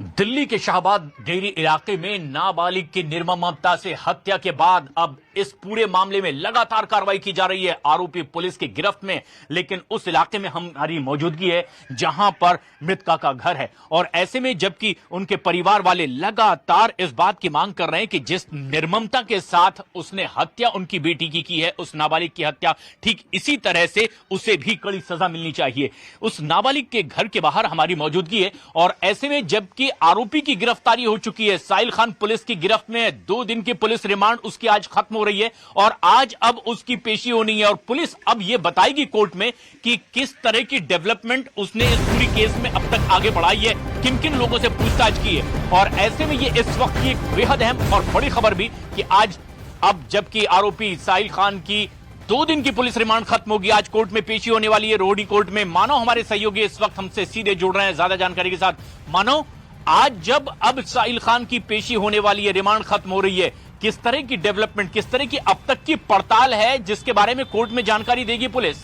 दिल्ली के शाहबाद डेयरी इलाके में नाबालिग की निर्ममता से हत्या के बाद अब इस पूरे मामले में लगातार कार्रवाई की जा रही है। आरोपी पुलिस की गिरफ्त में, लेकिन उस इलाके में हमारी मौजूदगी है जहां पर मृतका का घर है। और ऐसे में जबकि उनके परिवार वाले लगातार इस बात की मांग कर रहे हैं कि जिस निर्ममता के साथ उसने हत्या उनकी बेटी की है, उस नाबालिग की हत्या, ठीक इसी तरह से उसे भी कड़ी सजा मिलनी चाहिए। उस नाबालिग के घर के बाहर हमारी मौजूदगी है और ऐसे में जबकि आरोपी की गिरफ्तारी हो चुकी है, साहिल खान पुलिस की गिरफ्त में 2 दिन की पुलिस रिमांड उसकी आज खत्म हो रही है और आज अब उसकी पेशी होनी है और पुलिस अब यह बताएगी कोर्ट में कि किस तरह की डेवलपमेंट उसने इस पूरी केस में अब तक आगे बढ़ाई है, किन किन लोगों से पूछताछ की है। और ऐसे में ये इस वक्त की एक बेहद अहम और बड़ी खबर भी कि आज अब जबकि आरोपी साहिल खान की 2 दिन की पुलिस रिमांड खत्म होगी, आज कोर्ट में पेशी होने वाली है रोहिणी कोर्ट में। मानव हमारे सहयोगी इस वक्त हमसे सीधे जुड़ रहे हैं ज्यादा जानकारी के साथ। मानव, आज जब अब साहिल खान की पेशी होने वाली है, रिमांड खत्म हो रही है, किस तरह की डेवलपमेंट, किस तरह की अब तक की पड़ताल है जिसके बारे में कोर्ट में जानकारी देगी पुलिस?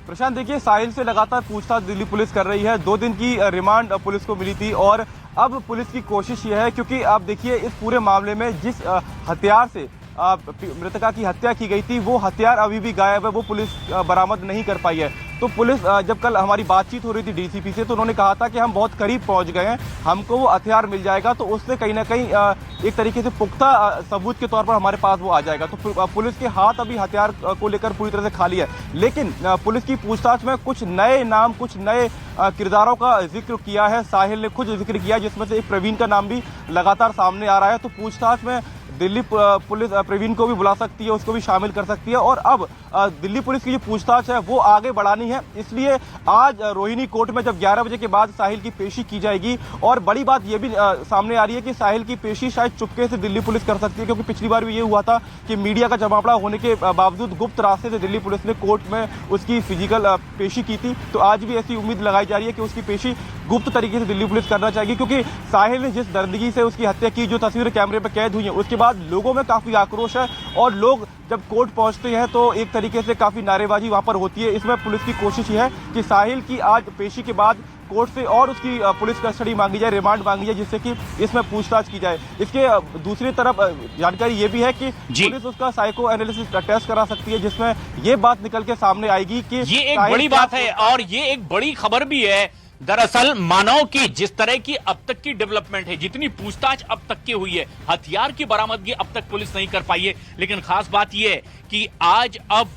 प्रशांत, देखिए, साहिल से लगातार पूछताछ दिल्ली पुलिस कर रही है। 2 दिन की रिमांड पुलिस को मिली थी और अब पुलिस की कोशिश यह है, क्योंकि आप देखिए इस पूरे मामले में जिस हथियार से मृतका की हत्या की गई थी वो हथियार अभी भी गायब है, वो पुलिस बरामद नहीं कर पाई है। तो पुलिस, जब कल हमारी बातचीत हो रही थी डीसीपी से, तो उन्होंने कहा था कि हम बहुत करीब पहुंच गए हैं, हमको वो हथियार मिल जाएगा तो उससे कहीं ना कहीं एक तरीके से पुख्ता सबूत के तौर पर हमारे पास वो आ जाएगा। तो पुलिस के हाथ अभी हथियार को लेकर पूरी तरह से खाली है। लेकिन पुलिस की पूछताछ में कुछ नए नाम, कुछ नए किरदारों का जिक्र किया है। साहिल ने खुद जिक्र किया, जिसमें से एक प्रवीण का नाम भी लगातार सामने आ रहा है। तो पूछताछ में दिल्ली पुलिस प्रवीण को भी बुला सकती है, उसको भी शामिल कर सकती है और अब दिल्ली पुलिस की जो पूछताछ है वो आगे बढ़ानी है। इसलिए आज रोहिणी कोर्ट में जब 11 बजे के बाद साहिल की पेशी की जाएगी और बड़ी बात यह भी सामने आ रही है कि साहिल की पेशी शायद चुपके से दिल्ली पुलिस कर सकती है, क्योंकि पिछली बार भी ये हुआ था कि मीडिया का जमावड़ा होने के बावजूद गुप्त रास्ते से दिल्ली पुलिस ने कोर्ट में उसकी फिजिकल पेशी की थी। तो आज भी ऐसी उम्मीद लगाई जा रही है कि उसकी पेशी गुप्त तरीके से दिल्ली पुलिस करना चाहेगी, क्योंकि साहिल ने जिस दर्दगी से उसकी हत्या की, जो तस्वीरें कैमरे पर कैद हुई है, उसके बाद लोगों में काफी आक्रोश है और लोग जब कोर्ट पहुंचते हैं तो एक तरीके से काफी नारेबाजी वहां पर होती है। इसमें पुलिस की कोशिश है कि साहिल की आज पेशी के बाद कोर्ट से और उसकी पुलिस कस्टडी मांगी जाए, रिमांड मांगी जाए, जिससे कि इसमें पूछताछ की जाए। इसके दूसरी तरफ जानकारी ये भी है कि पुलिस उसका साइको एनालिसिस टेस्ट करा सकती है, जिसमें ये बात निकल के सामने आएगी कि ये एक बड़ी बात है और ये एक बड़ी खबर भी है। दरअसल मानव की जिस तरह की अब तक की डेवलपमेंट है, जितनी पूछताछ अब तक की हुई है, हथियार की बरामदगी अब तक पुलिस नहीं कर पाई है, लेकिन खास बात यह है कि आज अब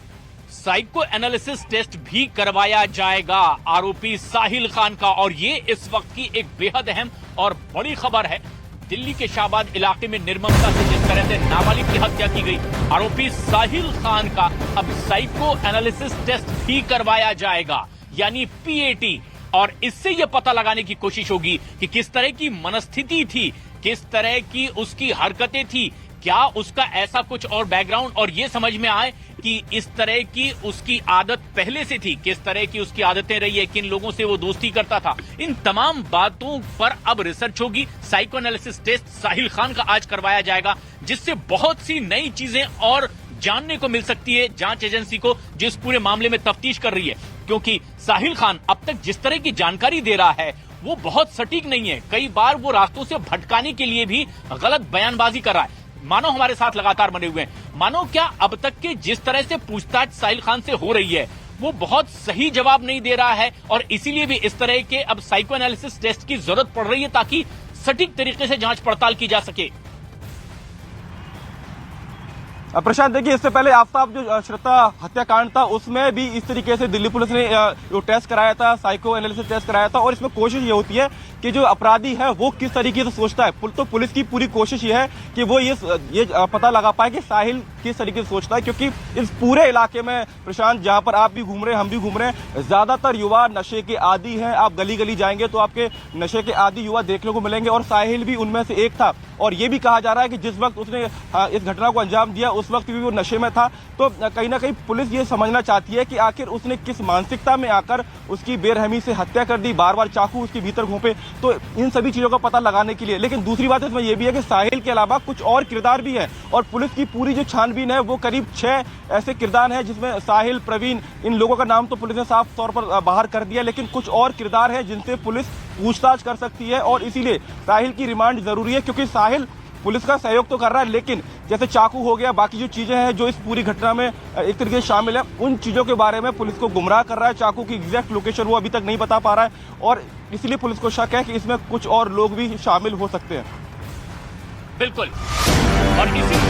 साइको एनालिसिस टेस्ट भी करवाया जाएगा आरोपी साहिल खान का। और ये इस वक्त की एक बेहद अहम और बड़ी खबर है। दिल्ली के शाहबाद इलाके में निर्ममता से जिस तरह से नाबालिग की हत्या की गई, आरोपी साहिल खान का अब साइको एनालिसिस टेस्ट भी करवाया जाएगा, यानी पीएटी। और इससे यह पता लगाने की कोशिश होगी कि किस तरह की मनस्थिति थी, किस तरह की उसकी हरकतें थी, क्या उसका ऐसा कुछ और बैकग्राउंड, और यह समझ में आए कि इस तरह की उसकी आदत पहले से थी, किस तरह की उसकी आदतें रही है, किन लोगों से वो दोस्ती करता था। इन तमाम बातों पर अब रिसर्च होगी। Psycho analysis test Sahil Khan का आज करवाया जाएगा, जिससे बहुत सी नई चीजें और जानने को मिल सकती है जांच एजेंसी को, जो इस पूरे मामले में तफ्तीश कर रही है। क्योंकि साहिल खान अब तक जिस तरह की जानकारी दे रहा है वो बहुत सटीक नहीं है, कई बार वो रास्तों से भटकाने के लिए भी गलत बयानबाजी कर रहा है। मानो हमारे साथ लगातार बने हुए हैं। मानो, क्या अब तक के जिस तरह से पूछताछ साहिल खान से हो रही है वो बहुत सही जवाब नहीं दे रहा है और इसीलिए भी इस तरह के अब साइको एनालिसिस टेस्ट की जरूरत पड़ रही है ताकि सटीक तरीके से जांच पड़ताल की जा सके। प्रशांत, देखिए, इससे पहले आफ्ताब जो श्रद्धा हत्याकांड था उसमें भी इस तरीके से दिल्ली पुलिस ने जो टेस्ट कराया था, साइको एनालिसिस टेस्ट कराया था और इसमें कोशिश ये होती है कि जो अपराधी है वो किस तरीके से सोचता है। तो पुलिस की पूरी कोशिश ये है कि वो ये पता लगा पाए कि साहिल किस तरीके से सोचता है, क्योंकि इस पूरे इलाके में प्रशांत, जहां पर आप भी घूम रहे हैं, हम भी घूम रहे हैं, ज्यादातर युवा नशे के आदी हैं। आप गली गली जाएंगे तो आपके नशे के आदी युवा देखने को मिलेंगे और साहिल भी उनमें से एक था। और ये भी कहा जा रहा है कि जिस वक्त उसने इस घटना को अंजाम दिया उस वक्त भी वो नशे में था। तो कहीं ना कहीं पुलिस ये समझना चाहती है कि आखिर उसने किस मानसिकता में आकर उसकी बेरहमी से हत्या कर दी, बार बार चाकू उसके भीतर घोंपे। तो इन सभी चीज़ों का पता लगाने के लिए, लेकिन दूसरी बात इसमें यह भी है कि साहिल के अलावा कुछ और किरदार भी है और पुलिस की पूरी जो छानबीन है वो करीब 6 ऐसे किरदार हैं जिसमें साहिल, प्रवीण, इन लोगों का नाम तो पुलिस ने साफ तौर पर बाहर कर दिया, लेकिन कुछ और किरदार है जिनसे पुलिस पूछताछ कर सकती है और इसीलिए साहिल की रिमांड जरूरी है, क्योंकि साहिल पुलिस का सहयोग तो कर रहा है, लेकिन जैसे चाकू हो गया, बाकी जो चीजें हैं जो इस पूरी घटना में एक तरीके से शामिल है, उन चीजों के बारे में पुलिस को गुमराह कर रहा है। चाकू की एग्जैक्ट लोकेशन वो अभी तक नहीं बता पा रहा है और इसलिए पुलिस को शक है कि इसमें कुछ और लोग भी शामिल हो सकते हैं। बिल्कुल। और इसी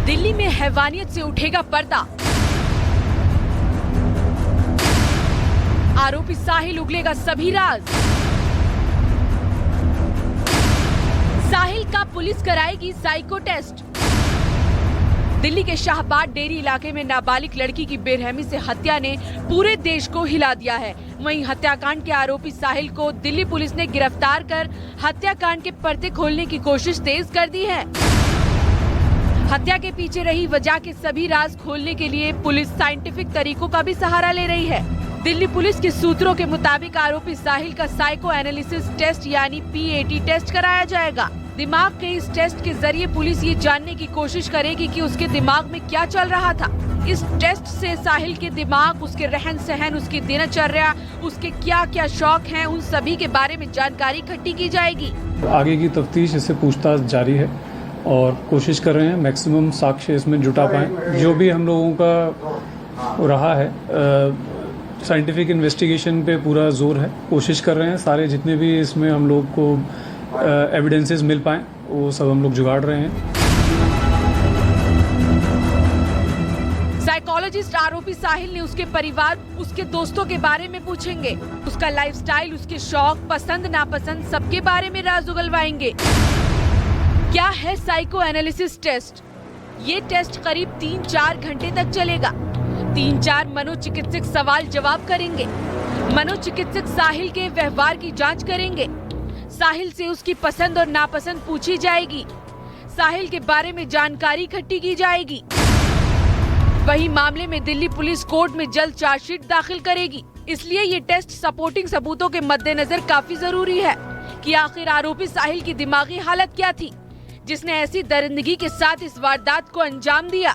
दिल्ली में हैवानियत से उठेगा पर्दा, आरोपी साहिल उगलेगा सभी राज। साहिल का पुलिस कराएगी साइको टेस्ट। दिल्ली के शाहबाद डेरी इलाके में नाबालिग लड़की की बेरहमी से हत्या ने पूरे देश को हिला दिया है। वहीं हत्याकांड के आरोपी साहिल को दिल्ली पुलिस ने गिरफ्तार कर हत्याकांड के पर्दे खोलने की कोशिश तेज कर दी है। हत्या के पीछे रही वजह के सभी राज खोलने के लिए पुलिस साइंटिफिक तरीकों का भी सहारा ले रही है। दिल्ली पुलिस के सूत्रों के मुताबिक आरोपी साहिल का साइको एनालिसिस टेस्ट यानी PAT टेस्ट कराया जाएगा। दिमाग के इस टेस्ट के जरिए पुलिस ये जानने की कोशिश करेगी कि उसके दिमाग में क्या चल रहा था। इस टेस्ट से साहिल के दिमाग, उसके रहन सहन, उसकी दिनचर्या, उसके क्या क्या शौक हैं, उन सभी के बारे में जानकारी इकट्ठी की जाएगी। आगे की तफ्तीश, इससे पूछताछ जारी है और कोशिश कर रहे हैं मैक्सिमम साक्ष्य इसमें जुटा पाएं। जो भी हम लोगों का रहा है, साइंटिफिक इन्वेस्टिगेशन पे पूरा जोर है। कोशिश कर रहे हैं सारे जितने भी इसमें हम लोग को एविडेंसेस मिल पाएं वो सब हम लोग जुगाड़ रहे हैं। साइकोलॉजिस्ट आरोपी साहिल ने उसके परिवार, उसके दोस्तों के बारे में पूछेंगे। उसका लाइफस्टाइल, उसके शौक, पसंद नापसंद, सबके बारे में राज उगलवाएंगे। क्या है साइको एनालिसिस टेस्ट? ये टेस्ट करीब 3-4 घंटे तक चलेगा। 3-4 मनोचिकित्सक सवाल जवाब करेंगे। मनोचिकित्सक साहिल के व्यवहार की जांच करेंगे। साहिल से उसकी पसंद और नापसंद पूछी जाएगी। साहिल के बारे में जानकारी इकट्ठी की जाएगी। वहीं मामले में दिल्ली पुलिस कोर्ट में जल्द चार्जशीट दाखिल करेगी। इसलिए ये टेस्ट सपोर्टिंग सबूतों के मद्देनजर काफी जरूरी है कि आखिर आरोपी साहिल की दिमागी हालत क्या थी जिसने ऐसी दरिंदगी के साथ इस वारदात को अंजाम दिया।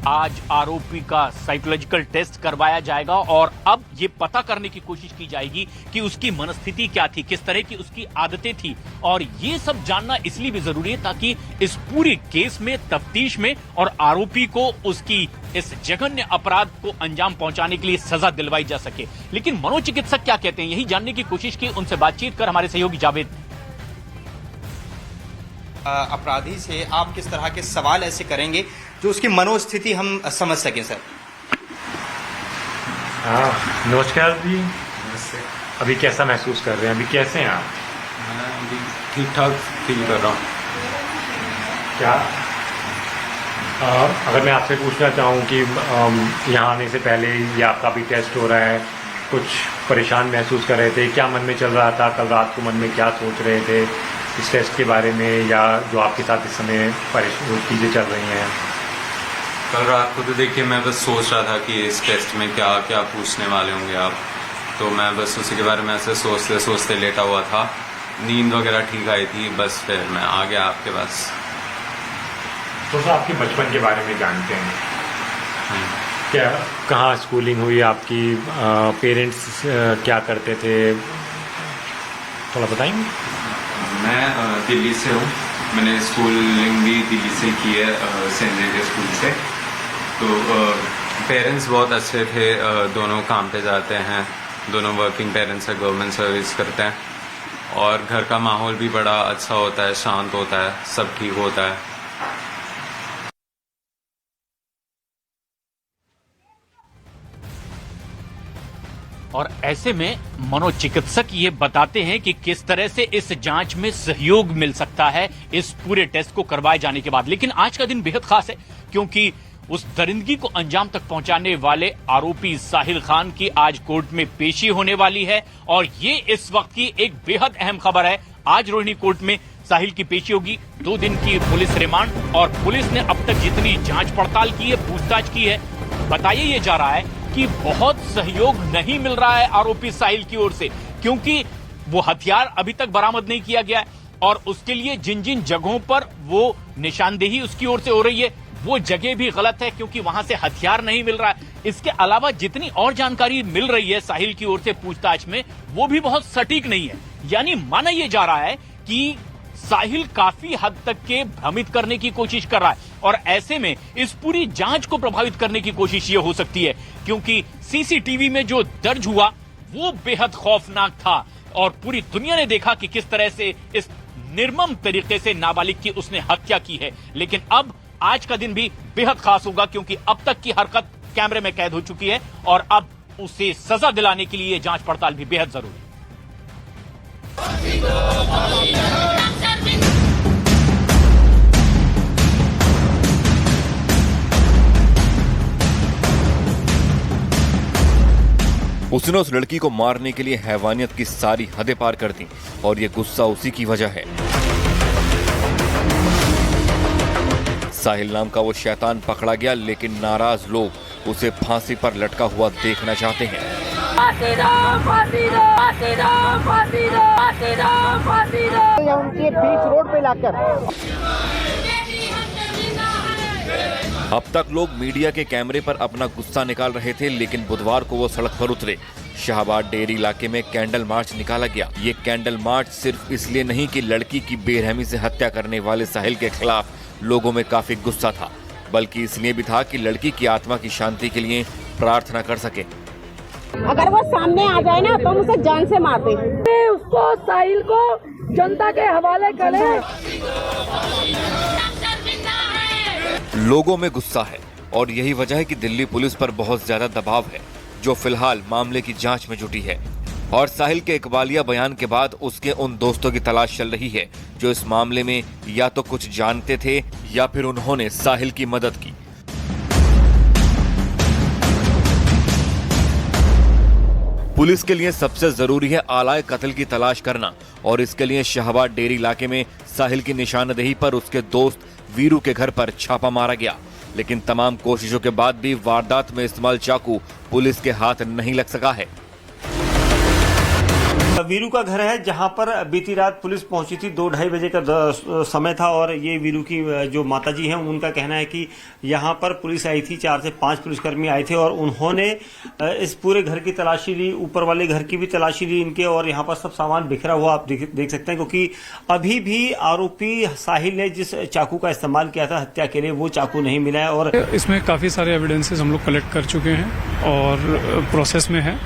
आज आरोपी का साइकोलॉजिकल टेस्ट करवाया जाएगा और अब ये पता करने की कोशिश की जाएगी कि उसकी मनस्थिति क्या थी, किस तरह की उसकी आदतें थी। और ये सब जानना इसलिए भी जरूरी है ताकि इस पूरी केस में, तफ्तीश में और आरोपी को उसकी इस जघन्य अपराध को अंजाम पहुंचाने के लिए सजा दिलवाई जा सके। लेकिन मनोचिकित्सक क्या कहते हैं, यही जानने की कोशिश की। उनसे बातचीत कर हमारे सहयोगी जावेद। अपराधी से आप किस तरह के सवाल ऐसे करेंगे जो उसकी मनोस्थिति हम समझ सकें सर? नमस्कार जी। अभी कैसा महसूस कर रहे हैं? अभी कैसे हैं आप? मैं अभी ठीक ठाक फील कर रहा हूँ। क्या अगर मैं आपसे पूछना चाहूँ कि यहाँ आने से पहले ये आपका भी टेस्ट हो रहा है, कुछ परेशान महसूस कर रहे थे, क्या मन में चल रहा था? कल रात को मन में क्या सोच रहे थे इस टेस्ट के बारे में, या जो आपके साथ इस समय चीज़ें चल रही हैं? कल रात को तो देखिए मैं बस सोच रहा था कि इस टेस्ट में क्या क्या पूछने वाले होंगे आप, तो मैं बस उसी के बारे में ऐसे सोचते सोचते लेटा हुआ था। नींद वगैरह ठीक आई थी, बस फिर मैं आ गया आपके पास। तो सर आपके बचपन के बारे में जानते हैं क्या? कहाँ स्कूलिंग हुई आपकी? पेरेंट्स क्या करते थे, थोड़ा बताएंगे? मैं दिल्ली से हूँ। मैंने स्कूलिंग भी दिल्ली से की है, सेंट जेवियर स्कूल से। तो पेरेंट्स बहुत अच्छे थे, दोनों काम पे जाते हैं, दोनों वर्किंग पेरेंट्स हैं, गवर्नमेंट सर्विस करते हैं। और घर का माहौल भी बड़ा अच्छा होता है, शांत होता है, सब ठीक होता है। और ऐसे में मनोचिकित्सक ये बताते हैं कि किस तरह से इस जांच में सहयोग मिल सकता है इस पूरे टेस्ट को करवाए जाने के बाद। लेकिन आज का दिन बेहद खास है क्योंकि उस दरिंदगी को अंजाम तक पहुंचाने वाले आरोपी साहिल खान की आज कोर्ट में पेशी होने वाली है और ये इस वक्त की एक बेहद अहम खबर है। आज रोहिणी कोर्ट में साहिल की पेशी होगी। 2 दिन की पुलिस रिमांड और पुलिस ने अब तक जितनी जांच पड़ताल की है, पूछताछ की है, बताया ये जा रहा है कि बहुत सहयोग नहीं मिल रहा है आरोपी साहिल की ओर से क्योंकि वो हथियार अभी तक बरामद नहीं किया गया है और उसके लिए जिन जिन जगहों पर वो निशानदेही उसकी ओर से हो रही है वो जगह भी गलत है क्योंकि वहां से हथियार नहीं मिल रहा है। इसके अलावा जितनी और जानकारी मिल रही है साहिल की ओर से पूछताछ में वो भी बहुत सटीक नहीं है। यानी माना यह जा रहा है कि साहिल काफी हद तक के भ्रमित करने की कोशिश कर रहा है और ऐसे में इस पूरी जांच को प्रभावित करने की कोशिश ये हो सकती है क्योंकि सीसीटीवी में जो दर्ज हुआ वो बेहद खौफनाक था और पूरी दुनिया ने देखा कि किस तरह से इस निर्मम तरीके से नाबालिग की उसने हत्या की है। लेकिन अब आज का दिन भी बेहद खास होगा क्योंकि अब तक की हरकत कैमरे में कैद हो चुकी है और अब उसे सजा दिलाने के लिए जांच पड़ताल भी बेहद जरूरी है। उसने उस लड़की को मारने के लिए हैवानियत की सारी हदें पार कर दी और ये गुस्सा उसी की वजह है। साहिल नाम का वो शैतान पकड़ा गया लेकिन नाराज लोग उसे फांसी पर लटका हुआ देखना चाहते हैं। फांसी दो, फांसी दो, फांसी दो, फांसी दो, फांसी दो, फांसी दो। या उनके बीच रोड पे लाकर अब तक लोग मीडिया के कैमरे पर अपना गुस्सा निकाल रहे थे लेकिन बुधवार को वो सड़क पर उतरे। शाहबाद डेयरी इलाके में कैंडल मार्च निकाला गया। ये कैंडल मार्च सिर्फ इसलिए नहीं कि लड़की की बेरहमी से हत्या करने वाले साहिल के खिलाफ लोगों में काफी गुस्सा था, बल्कि इसलिए भी था कि लड़की की आत्मा की शांति के लिए प्रार्थना कर सके। अगर वो सामने आ जाए ना तो हम उसे जान से मारते। उसको साहिल को जनता के हवाले करें। लोगों में गुस्सा है और यही वजह है कि दिल्ली पुलिस पर बहुत ज्यादा दबाव है जो फिलहाल मामले की जांच में जुटी है और साहिल के इकबालिया बयान के बाद उसके उन दोस्तों की तलाश चल रही है जो इस मामले में या तो कुछ जानते थे या फिर उन्होंने साहिल की मदद की। पुलिस के लिए सबसे जरूरी है आलाए कत्ल की तलाश करना और इसके लिए शाहबाद डेयरी इलाके में साहिल की निशानदेही पर उसके दोस्त वीरू के घर पर छापा मारा गया लेकिन तमाम कोशिशों के बाद भी वारदात में इस्तेमाल चाकू पुलिस के हाथ नहीं लग सका है। वीरू का घर है जहां पर बीती रात पुलिस पहुंची थी। 2-2:30 बजे का समय था और ये वीरू की जो माताजी हैं उनका कहना है कि यहां पर पुलिस आई थी, 4 से 5 पुलिसकर्मी आए थे और उन्होंने इस पूरे घर की तलाशी ली, ऊपर वाले घर की भी तलाशी ली इनके और यहां पर सब सामान बिखरा हुआ आप देख सकते हैं क्योंकि अभी भी आरोपी साहिल ने जिस चाकू का इस्तेमाल किया था हत्या के लिए वो चाकू नहीं मिला है। और इसमें काफी सारे एविडेंसेस हम लोग कलेक्ट कर चुके हैं और प्रोसेस में है,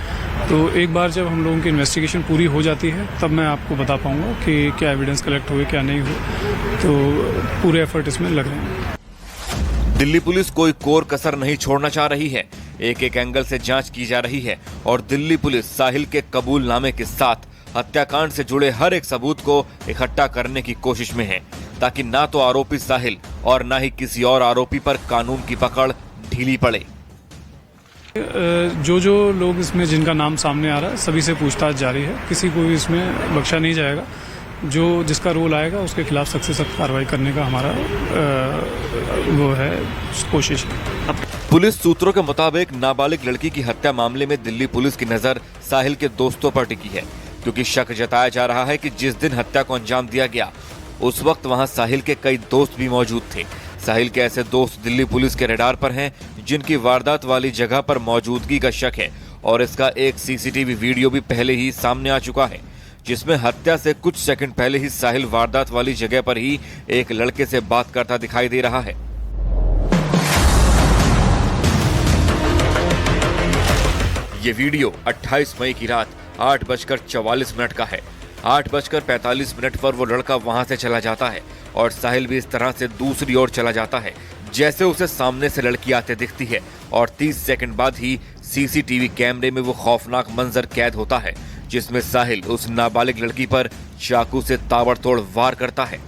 तो एक बार जब हम लोगों की इन्वेस्टिगेशन पूरी हो जाती है तब मैं आपको बता पाऊंगा कि क्या एविडेंस कलेक्ट हुए क्या नहीं हुए, तो पूरे एफर्ट इसमें लग रहे हैं। दिल्ली पुलिस कोई कोर कसर नहीं छोड़ना चाह रही है, एक एक एंगल से जांच की जा रही है और दिल्ली पुलिस साहिल के कबूलनामे के साथ हत्याकांड से जुड़े हर एक सबूत को इकट्ठा करने की कोशिश में है ताकि ना तो आरोपी साहिल और ना ही किसी और आरोपी पर कानून की पकड़ ढीली पड़े। जो जो लोग इसमें जिनका नाम सामने आ रहा है सभी से पूछताछ जारी है, किसी को भी इसमें बख्शा नहीं जाएगा। जो जिसका रोल आएगा उसके खिलाफ सख्त से सख्त कार्रवाई करने का हमारा वो है कोशिश। पुलिस सूत्रों के मुताबिक नाबालिग लड़की की हत्या मामले में दिल्ली पुलिस की नजर साहिल के दोस्तों पर टिकी है क्योंकि शक जताया जा रहा है कि जिस दिन हत्या को अंजाम दिया गया उस वक्त वहां साहिल के कई दोस्त भी मौजूद थे। साहिल के ऐसे दोस्त दिल्ली पुलिस के रडार पर हैं जिनकी वारदात वाली जगह पर मौजूदगी का शक है और इसका एक सीसीटीवी वीडियो भी पहले ही सामने आ चुका है जिसमें हत्या से कुछ सेकंड पहले ही साहिल वारदात वाली जगह पर ही एक लड़के से बात करता दिखाई दे रहा है। ये वीडियो 28 मई की रात 8:44 का है। 8:45 पर वो लड़का वहां से चला जाता है और साहिल भी इस तरह से दूसरी ओर चला जाता है जैसे उसे सामने से लड़की आते दिखती है और 30 सेकंड बाद ही सीसीटीवी कैमरे में वो खौफनाक मंजर कैद होता है जिसमें साहिल उस नाबालिग लड़की पर चाकू से ताबड़तोड़ वार करता है।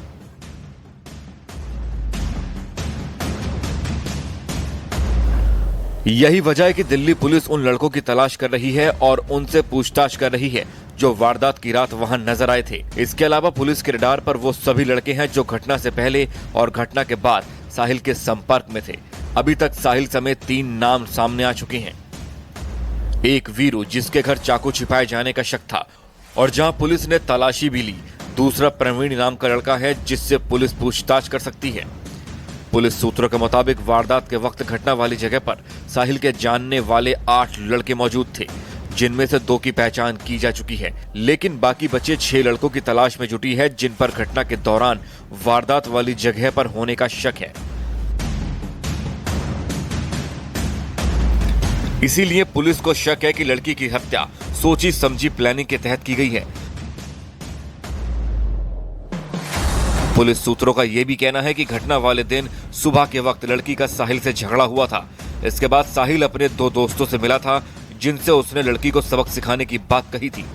यही वजह है कि दिल्ली पुलिस उन लड़कों की तलाश कर रही है और उनसे पूछताछ कर रही है जो वारदात की रात वहां नजर आए थे। इसके अलावा पुलिस के रडार पर वो सभी लड़के हैं जो घटना से पहले और घटना के बाद साहिल के संपर्क में थे। अभी तक साहिल समेत 3 नाम सामने आ चुके हैं। एक वीरू जिसके घर चाकू छिपाए जाने का शक था और जहां पुलिस ने तलाशी भी ली। दूसरा प्रवीण नाम का लड़का है जिससे पुलिस पूछताछ कर सकती है। पुलिस सूत्रों के मुताबिक वारदात के वक्त घटना वाली जगह पर साहिल के जानने वाले 8 लड़के मौजूद थे जिनमें से 2 की पहचान की जा चुकी है, लेकिन बाकी बचे 6 लड़कों की तलाश में जुटी है जिन पर घटना के दौरान वारदात वाली जगह पर होने का शक है। इसीलिए पुलिस को शक है कि लड़की की हत्या सोची समझी प्लानिंग के तहत की गई है। पुलिस सूत्रों का यह भी कहना है कि घटना वाले दिन सुबह के वक्त लड़की का साहिल से झगड़ा हुआ था। इसके बाद साहिल अपने 2 दोस्तों से मिला था जिनसे उसने लड़की को सबक सिखाने की बात कही थी।